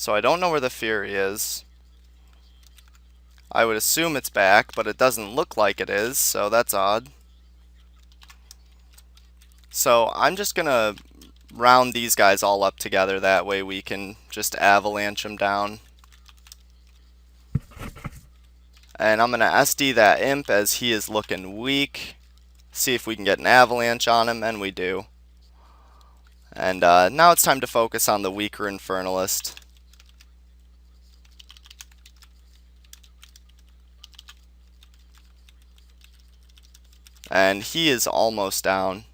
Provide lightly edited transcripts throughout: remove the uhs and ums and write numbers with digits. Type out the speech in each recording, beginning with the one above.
So I don't know where the Fury is. I would assume it's back, but it doesn't look like it is, so that's odd. So I'm just gonna round these guys all up together, that way we can just avalanche them down. And I'm gonna SD that imp as he is looking weak. See if we can get an avalanche on him, and we do. And now it's time to focus on the weaker Infernalist. And he is almost down.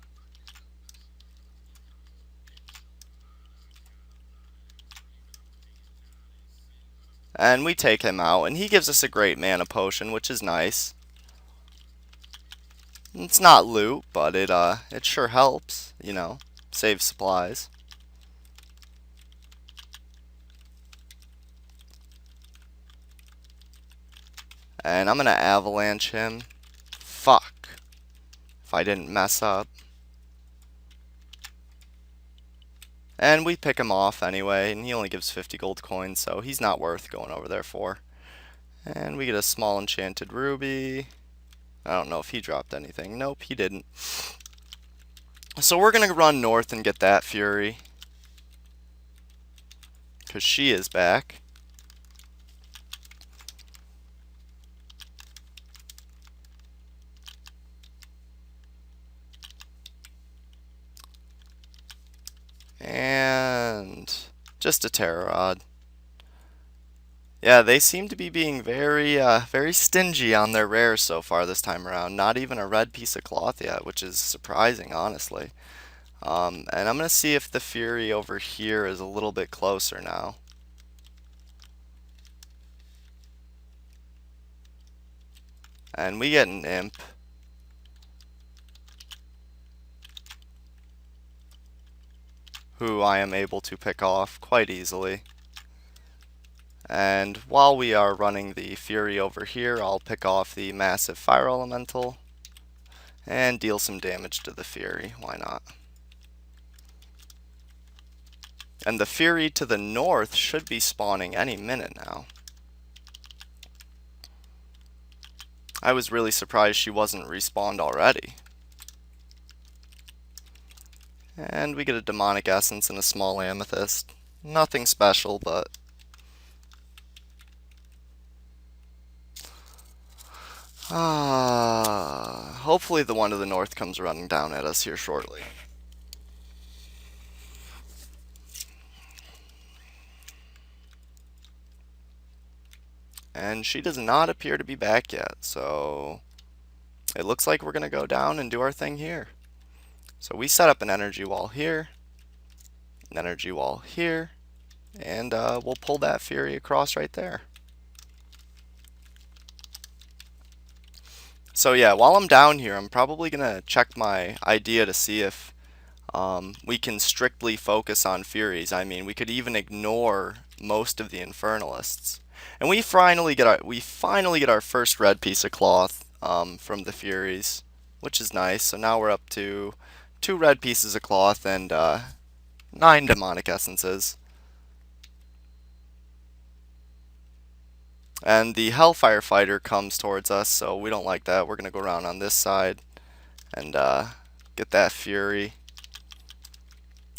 And we take him out, and he gives us a great mana potion, which is nice. It's not loot, but it sure helps, you know, save supplies. And I'm gonna avalanche him. Fuck. If I didn't mess up. And we pick him off anyway, and he only gives 50 gold coins, so he's not worth going over there for. And we get a small enchanted ruby. I don't know if he dropped anything. Nope, he didn't. So we're gonna run north and get that Fury, because she is back. And just a Terror Rod. Yeah, they seem to be being very stingy on their rares so far this time around. Not even a red piece of cloth yet, which is surprising, honestly. And I'm going to see if the Fury over here is a little bit closer now. And we get an imp. Who I am able to pick off quite easily. And while we are running the Fury over here, I'll pick off the massive Fire Elemental and deal some damage to the Fury. Why not? And the Fury to the north should be spawning any minute now. I was really surprised she wasn't respawned already. And we get a Demonic Essence and a small Amethyst. Nothing special, but hopefully the one to the north comes running down at us here shortly. And she does not appear to be back yet, so it looks like we're going to go down and do our thing here. So we set up an energy wall here, an energy wall here, and we'll pull that Fury across right there. So yeah, while I'm down here, I'm probably going to check my idea to see if we can strictly focus on Furies. I mean, we could even ignore most of the Infernalists. And we finally get our first red piece of cloth from the Furies, which is nice. So now we're up to 2 red pieces of cloth and 9 demonic essences. And the Hellfire Fighter comes towards us, so we don't like that. We're going to go around on this side and get that Fury.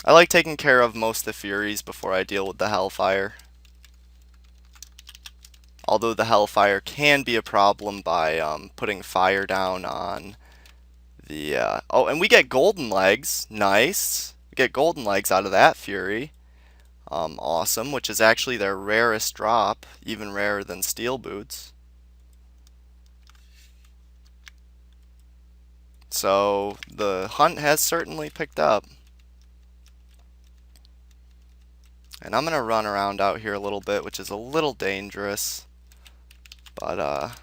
I like taking care of most of the Furies before I deal with the Hellfire. Although the Hellfire can be a problem by putting fire down on the... oh, and we get golden legs. Nice. We get golden legs out of that Fury. Awesome, which is actually their rarest drop, even rarer than steel boots. So the hunt has certainly picked up. And I'm going to run around out here a little bit, which is a little dangerous. But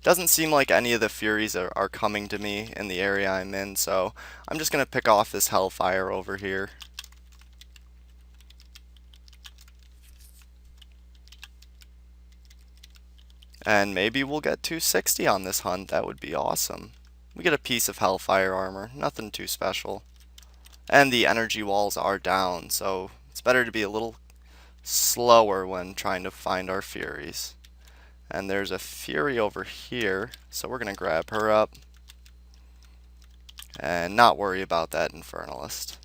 doesn't seem like any of the Furies are coming to me in the area I'm in, so I'm just going to pick off this Hellfire over here. And maybe we'll get 260 on this hunt. That would be awesome. We get a piece of Hellfire armor, nothing too special. And the energy walls are down, so it's better to be a little slower when trying to find our Furies. And there's a Fury over here, so we're going to grab her up and not worry about that Infernalist.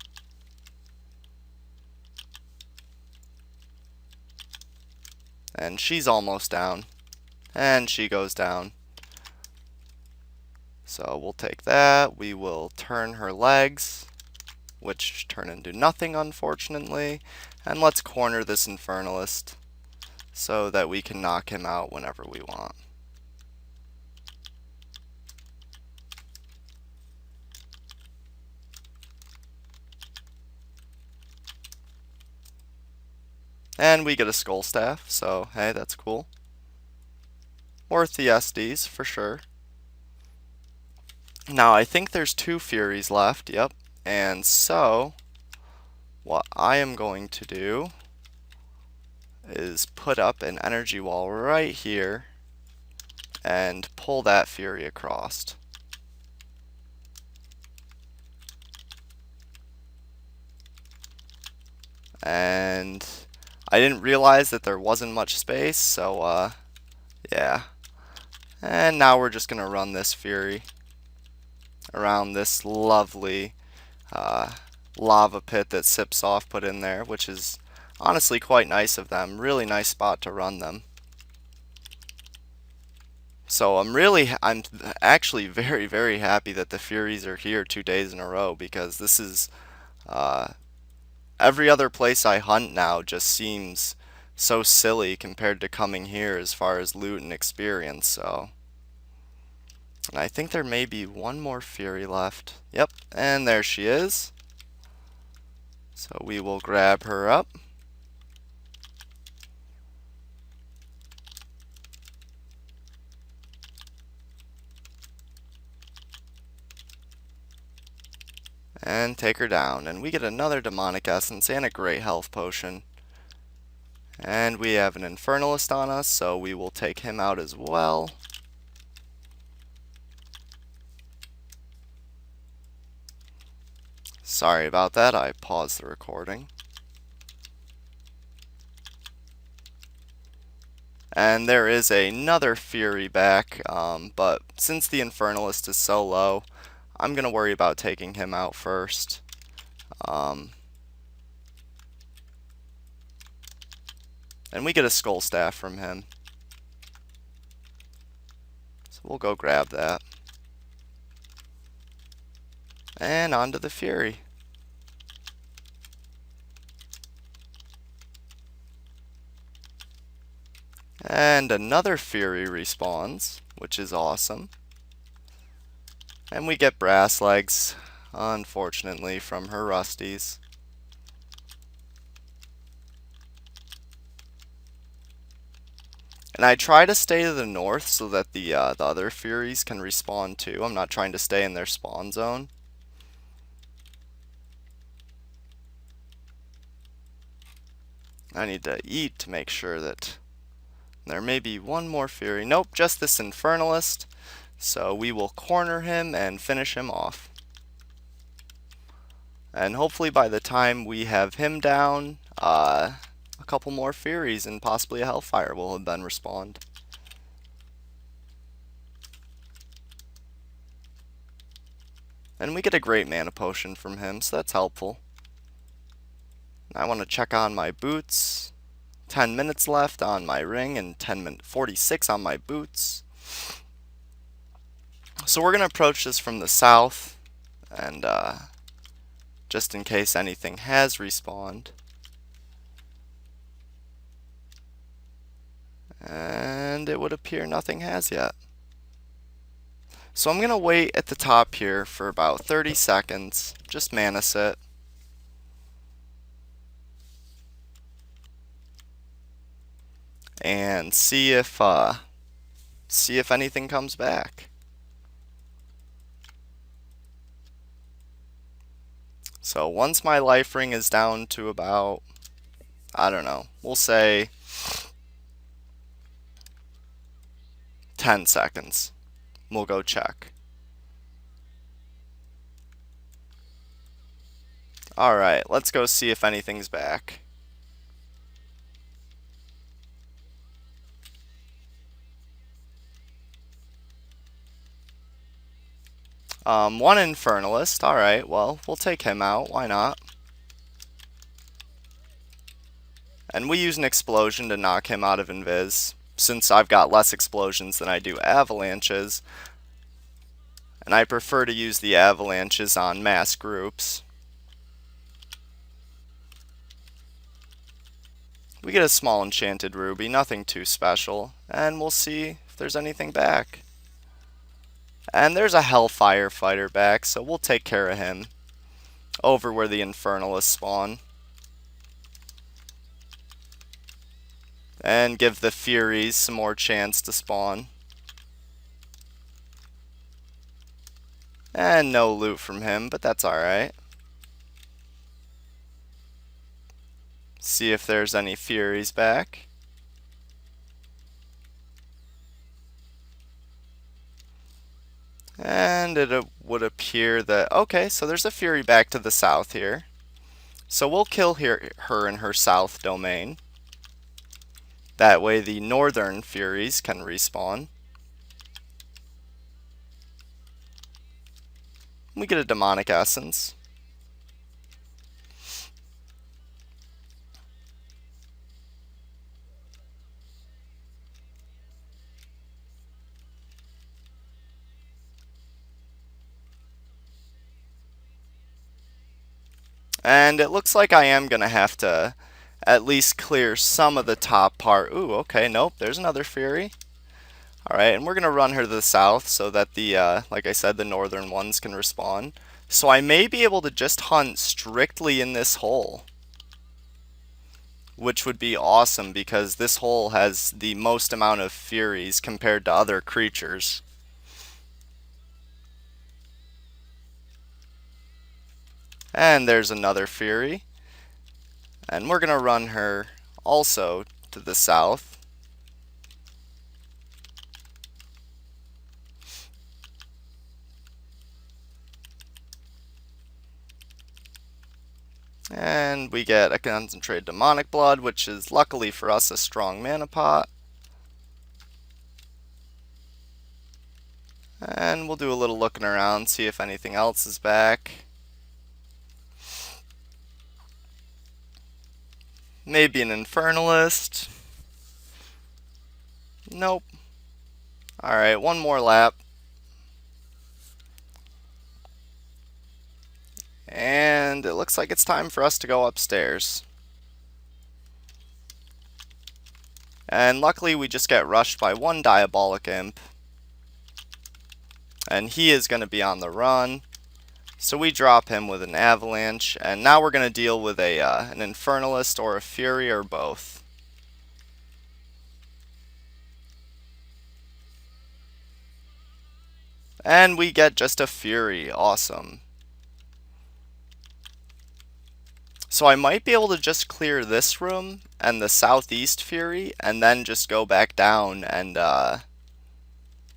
And she's almost down. And she goes down. So we'll take that. We will turn her legs, which turn into nothing, unfortunately. And let's corner this Infernalist so that we can knock him out whenever we want. And we get a Skull Staff, so hey, that's cool. Worth the SDs, for sure. Now, I think there's 2 Furies left, yep. And so, what I am going to do is put up an energy wall right here and pull that Fury across. And I didn't realize that there wasn't much space, so yeah. And now we're just gonna run this Fury around this lovely lava pit that Sips Off put in there, which is honestly quite nice of them. Really nice spot to run them. So I'm actually very, very happy that the Furies are here 2 days in a row, because this is every other place I hunt now just seems so silly compared to coming here as far as loot and experience. So, and I think there may be one more Fury left. Yep, and there she is. So we will grab her up. And take her down. And we get another Demonic Essence and a great health potion. And we have an Infernalist on us, so we will take him out as well. Sorry about that, I paused the recording. And there is another Fury back, but since the Infernalist is so low, I'm going to worry about taking him out first. And we get a Skull Staff from him. So we'll go grab that. And on to the Fury. And another Fury respawns, which is awesome. And we get brass legs, unfortunately, from her rusties. And I try to stay to the north so that the other Furies can respawn too. I'm not trying to stay in their spawn zone. I need to eat to make sure that there may be one more Fury. Nope, just this Infernalist. So we will corner him and finish him off. And hopefully by the time we have him down, a couple more Furies and possibly a Hellfire will have been respawned. And we get a great mana potion from him, so that's helpful. I want to check on my boots. 10 minutes left on my ring and 46 on my boots. So we're going to approach this from the south, and just in case anything has respawned. And it would appear nothing has yet. So I'm going to wait at the top here for about 30 seconds, just mana sit. And see if anything comes back. So once my life ring is down to about, I don't know, we'll say 10 seconds. We'll go check. Alright, let's go see if anything's back. One Infernalist. Alright, well, we'll take him out. Why not? And we use an explosion to knock him out of invis. Since I've got less explosions than I do avalanches. And I prefer to use the avalanches on mass groups. We get a small enchanted ruby, nothing too special. And we'll see if there's anything back. And there's a Hellfire fighter back, so we'll take care of him. Over where the Infernalists spawn. And give the Furies some more chance to spawn. And no loot from him, but that's alright. See if there's any Furies back. And it would appear that, okay, so there's a Fury back to the south here. So we'll kill her in her south domain. That way the northern Furies can respawn. We get a demonic essence. And it looks like I am going to have to at least clear some of the top part. Ooh, okay, nope, there's another Fury. Alright, and we're going to run her to the south so that the, like I said, the northern ones can respawn. So I may be able to just hunt strictly in this hole. Which would be awesome because this hole has the most amount of Furies compared to other creatures. And there's another Fury. And we're going to run her also to the south. And we get a concentrated demonic blood, which is luckily for us a strong mana pot. And we'll do a little looking around, see if anything else is back. Maybe an Infernalist. Nope. Alright, one more lap. And it looks like it's time for us to go upstairs. And luckily we just get rushed by one Diabolic Imp. And he is going to be on the run. So we drop him with an Avalanche. And now we're going to deal with an Infernalist or a Fury or both. And we get just a Fury. Awesome. So I might be able to just clear this room and the southeast Fury and then just go back down and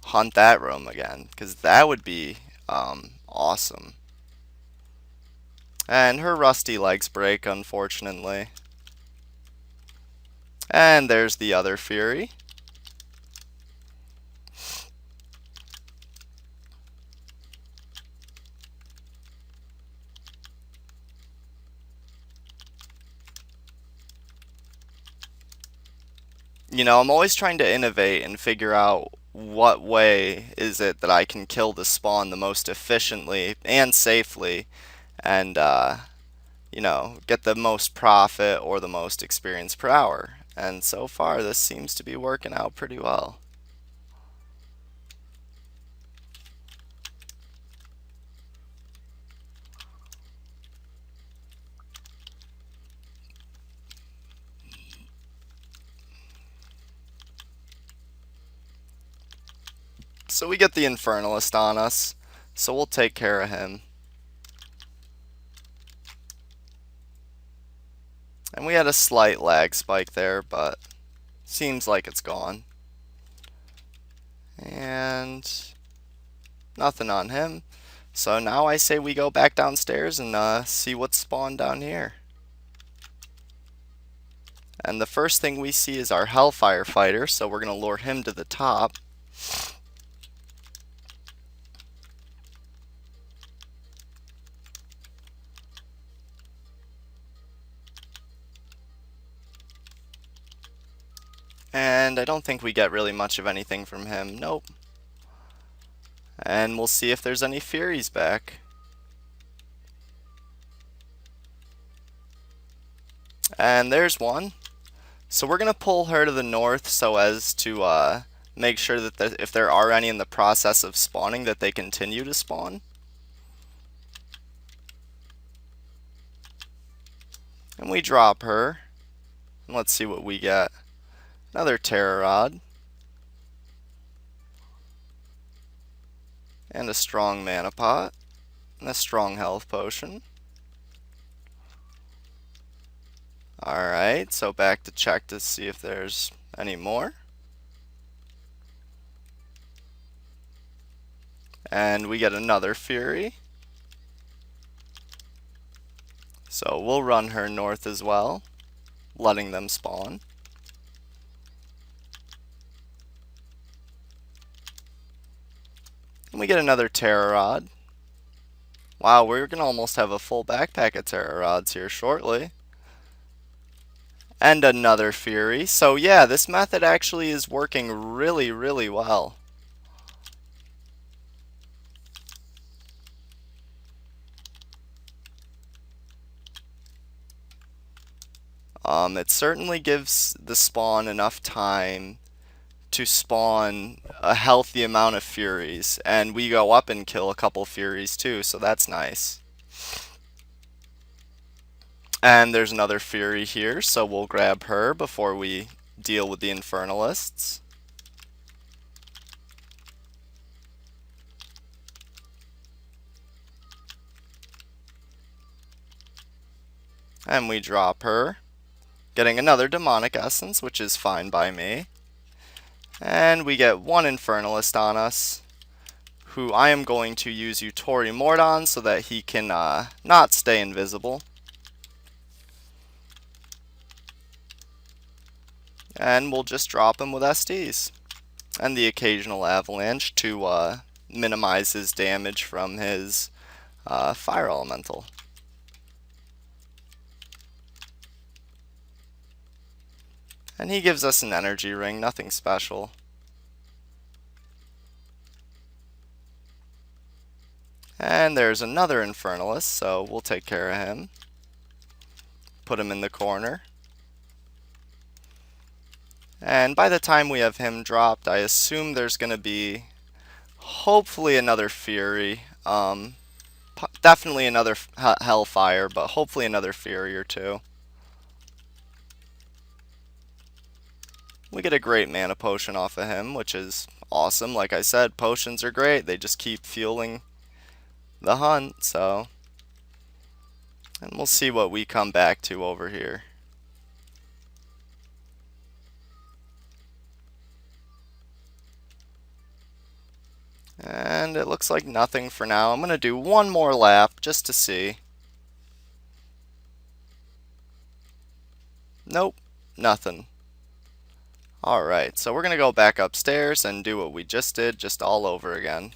hunt that room again, because that would be awesome. And her rusty legs break, unfortunately. And there's the other Fury. You know, I'm always trying to innovate and figure out what way is it that I can kill the spawn the most efficiently and safely and, you know, get the most profit or the most experience per hour. And so far, this seems to be working out pretty well. So we get the Infernalist on us, so we'll take care of him. And we had a slight lag spike there, but seems like it's gone. And nothing on him. So now I say we go back downstairs and see what's spawned down here. And the first thing we see is our Hellfire fighter, so we're going to lure him to the top. And I don't think we get really much of anything from him. Nope. And we'll see if there's any Furies back. And there's one. So we're going to pull her to the north so as to make sure that if there are any in the process of spawning, that they continue to spawn. And we drop her. And let's see what we get. Another Terror Rod. And a strong mana pot. And a strong health potion. Alright, so back to check to see if there's any more. And we get another Fury. So we'll run her north as well, letting them spawn. And we get another Terror Rod. Wow, we're going to almost have a full backpack of Terror Rods here shortly. And another Fury. So yeah, this method actually is working really, really well. It certainly gives the spawn enough time to spawn a healthy amount of Furies. And we go up and kill a couple Furies too, so that's nice. And there's another Fury here, so we'll grab her before we deal with the Infernalists. And we drop her, getting another Demonic Essence, which is fine by me. And we get one Infernalist on us, who I am going to use Utori Mordon so that he can not stay invisible. And we'll just drop him with SDs. And the occasional Avalanche to minimize his damage from his Fire Elemental. And he gives us an energy ring, nothing special. And there's another Infernalist, so we'll take care of him. Put him in the corner. And by the time we have him dropped, I assume there's going to be hopefully another Fury. Definitely another Hellfire, but hopefully another Fury or two. We get a great mana potion off of him, which is awesome. Like I said, potions are great. They just keep fueling the hunt, so. And we'll see what we come back to over here. And it looks like nothing for now. I'm going to do one more lap just to see. Nope, nothing. Alright, so we're going to go back upstairs and do what we just did, just all over again.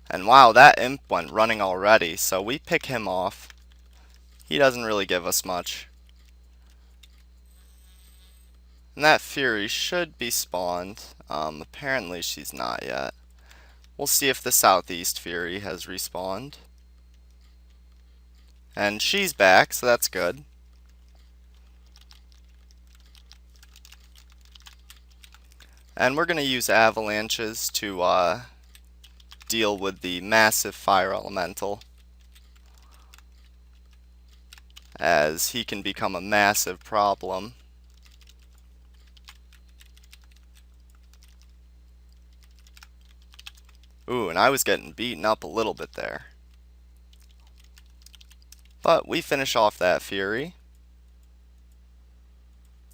And wow, that imp went running already, so we pick him off. He doesn't really give us much. And that Fury should be spawned. Apparently she's not yet. We'll see if the Southeast Fury has respawned. And she's back, so that's good. And we're going to use Avalanches to deal with the massive Fire Elemental, as he can become a massive problem. Ooh, and I was getting beaten up a little bit there. But we finish off that Fury.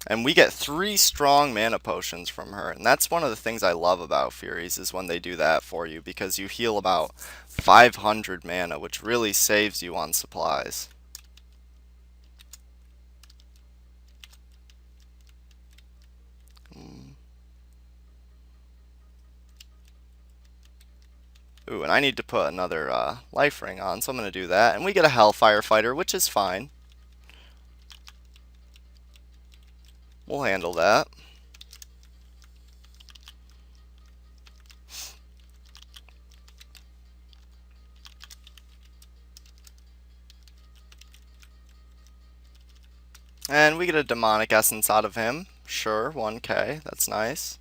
And we get 3 strong mana potions from her. And that's one of the things I love about Furies, is when they do that for you, because you heal about 500 mana, which really saves you on supplies. Ooh, and I need to put another life ring on, so I'm going to do that. And we get a Hellfire Fighter, which is fine. We'll handle that. And we get a demonic essence out of him. Sure, 1k, that's nice.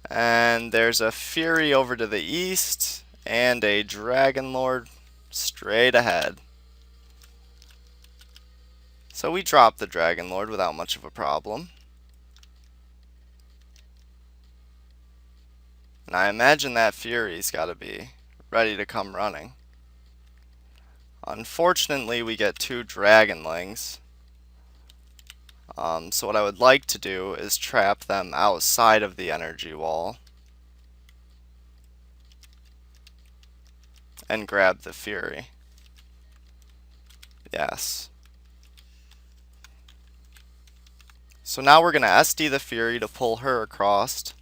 And there's a Fury over to the east, and a Dragon Lord straight ahead. So we drop the Dragon Lord without much of a problem. And I imagine that Fury's gotta be ready to come running. Unfortunately, we get 2 Dragonlings. So what I would like to do is trap them outside of the energy wall and grab the Fury. Yes. So now we're going to SD the Fury to pull her across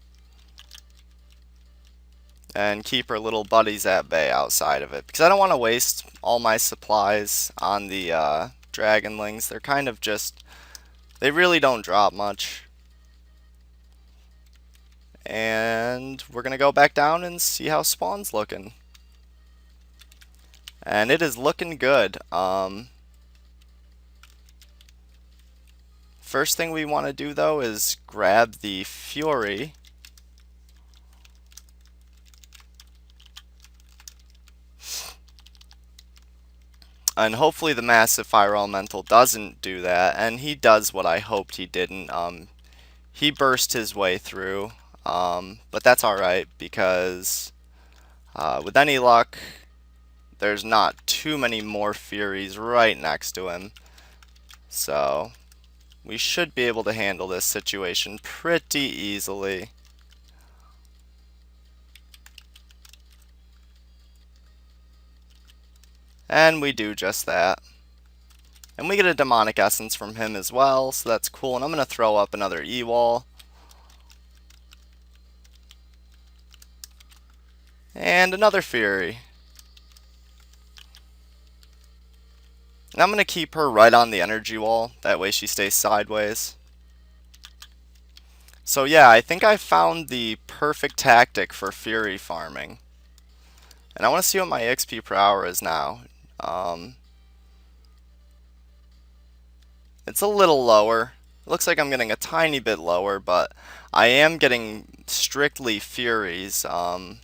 and keep her little buddies at bay outside of it, because I don't want to waste all my supplies on the Dragonlings. They're kind of just, they really don't drop much. And we're going to go back down and see how spawn's looking. And it is looking good. First thing we want to do though is grab the Fury. And hopefully the Massive Fire Elemental doesn't do that, and he does what I hoped he didn't. He burst his way through, but that's alright, because with any luck, there's not too many more Furies right next to him. So we should be able to handle this situation pretty easily. And we do just that. And we get a demonic essence from him as well, so that's cool. And I'm going to throw up another E-wall. And another Fury. And I'm going to keep her right on the energy wall, that way she stays sideways. So yeah, I think I found the perfect tactic for Fury farming. And I want to see what my XP per hour is now. It's a little lower. It looks like I'm getting a tiny bit lower, but I am getting strictly Furies. I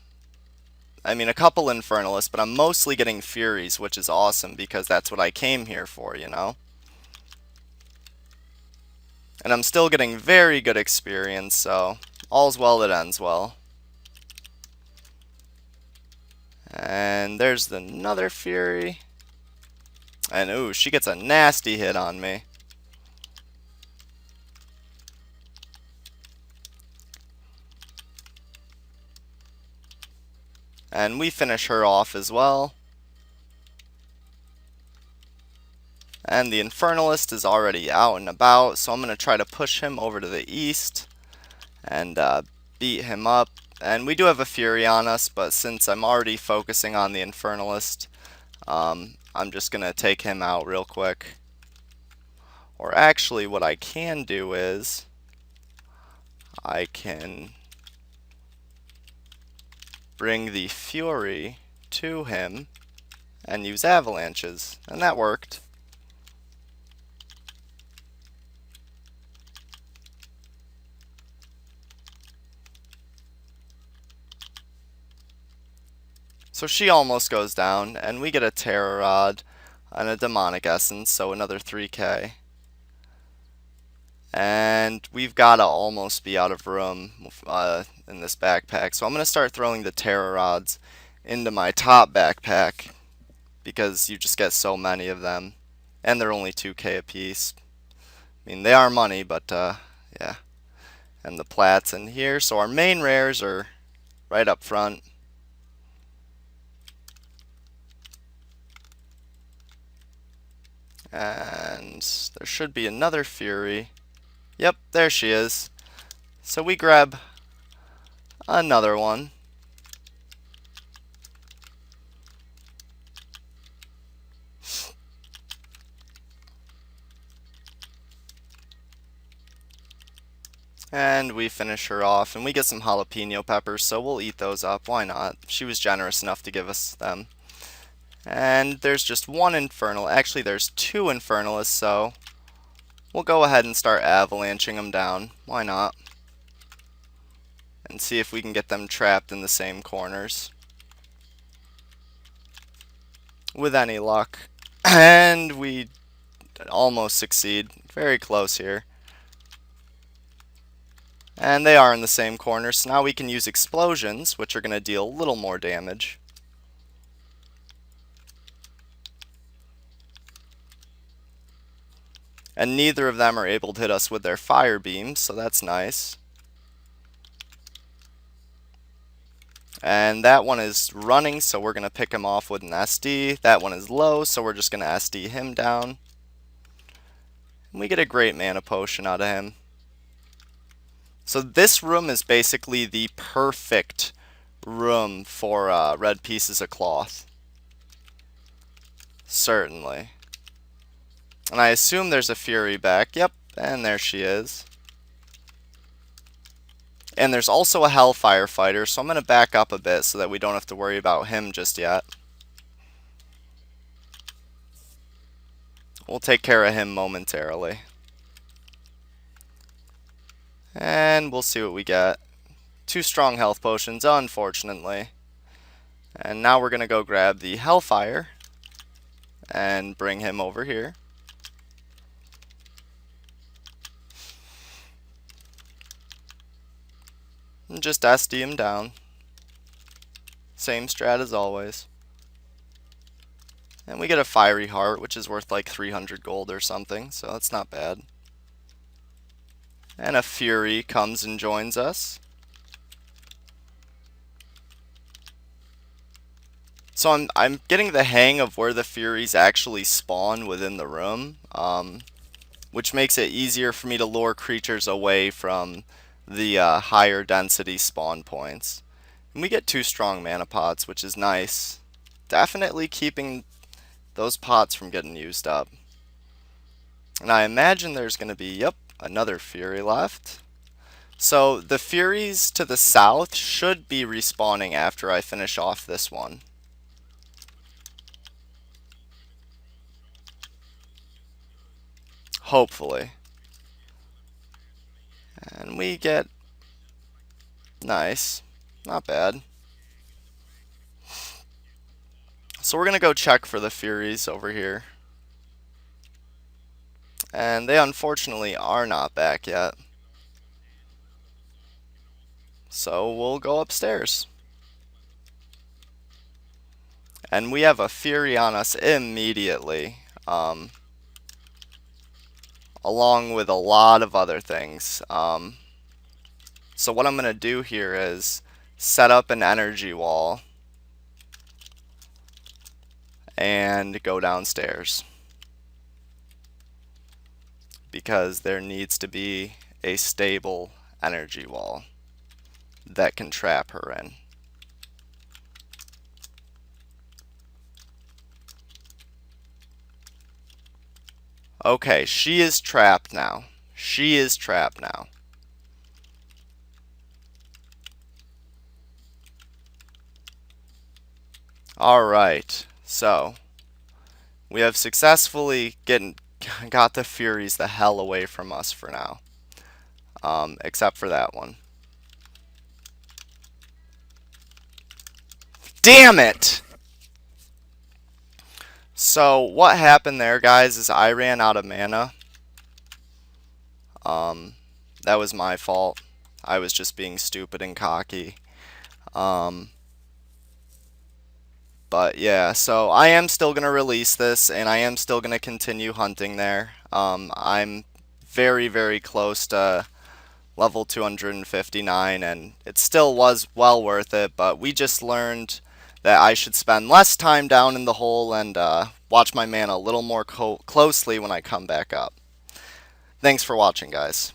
mean, a couple Infernalists, but I'm mostly getting Furies, which is awesome because that's what I came here for, you know? And I'm still getting very good experience, so all's well that ends well. And there's another Fury. And ooh, she gets a nasty hit on me. And we finish her off as well. And the Infernalist is already out and about, so I'm going to try to push him over to the east and beat him up. And we do have a Fury on us, but since I'm already focusing on the Infernalist, I'm just going to take him out real quick. Or actually, what I can do is I can bring the Fury to him and use avalanches, and that worked. So she almost goes down, and we get a Terror Rod and a Demonic Essence, so another 3k. And we've got to almost be out of room in this backpack. So I'm going to start throwing the Terror Rods into my top backpack, because you just get so many of them. And they're only 2k a piece. I mean, they are money, but yeah. And the plats in here. So our main rares are right up front. And there should be another Fury. Yep, there she is. So we grab another one. And we finish her off, and we get some jalapeno peppers, so we'll eat those up. Why not? She was generous enough to give us them. And there's just one infernal. Actually, there's two infernalists, so we'll go ahead and start avalanching them down. Why not? And see if we can get them trapped in the same corners. With any luck. And we almost succeed. Very close here. And they are in the same corner, so now we can use explosions, which are going to deal a little more damage. And neither of them are able to hit us with their fire beams, so that's nice. And that one is running, so we're going to pick him off with an SD. That one is low, so we're just going to SD him down. And we get a great mana potion out of him. So this room is basically the perfect room for red pieces of cloth. Certainly. And I assume there's a Fury back. Yep, and there she is. And there's also a Hellfire fighter, so I'm going to back up a bit so that we don't have to worry about him just yet. We'll take care of him momentarily. And we'll see what we get. 2 strong health potions, unfortunately. And now we're going to go grab the Hellfire and bring him over here. And just SD him down. Same strat as always. And we get a Fiery Heart, which is worth like 300 gold or something, so that's not bad. And a Fury comes and joins us. So I'm getting the hang of where the Furies actually spawn within the room, which makes it easier for me to lure creatures away from the higher density spawn points. And we get 2 strong mana pots, which is nice. Definitely keeping those pots from getting used up. And I imagine there's going to be, yep, another Fury left. So the Furies to the south should be respawning after I finish off this one. Hopefully. And we get... nice. Not bad. So we're going to go check for the Furies over here. And they unfortunately are not back yet. So we'll go upstairs. And we have a Fury on us immediately. Along with a lot of other things. So what I'm going to do here is set up an energy wall and go downstairs, because there needs to be a stable energy wall that can trap her in. Okay, she is trapped now. She is trapped now. Alright, so we have successfully got the Furies the hell away from us for now. Except for that one. Damn it! So what happened there, guys, is I ran out of mana. That was my fault. I was just being stupid and cocky. But yeah, so I am still going to release this, and I am still going to continue hunting there. I'm very, very close to level 259, and it still was well worth it, but we just learned that I should spend less time down in the hole and watch my mana a little more closely when I come back up. Thanks for watching, guys.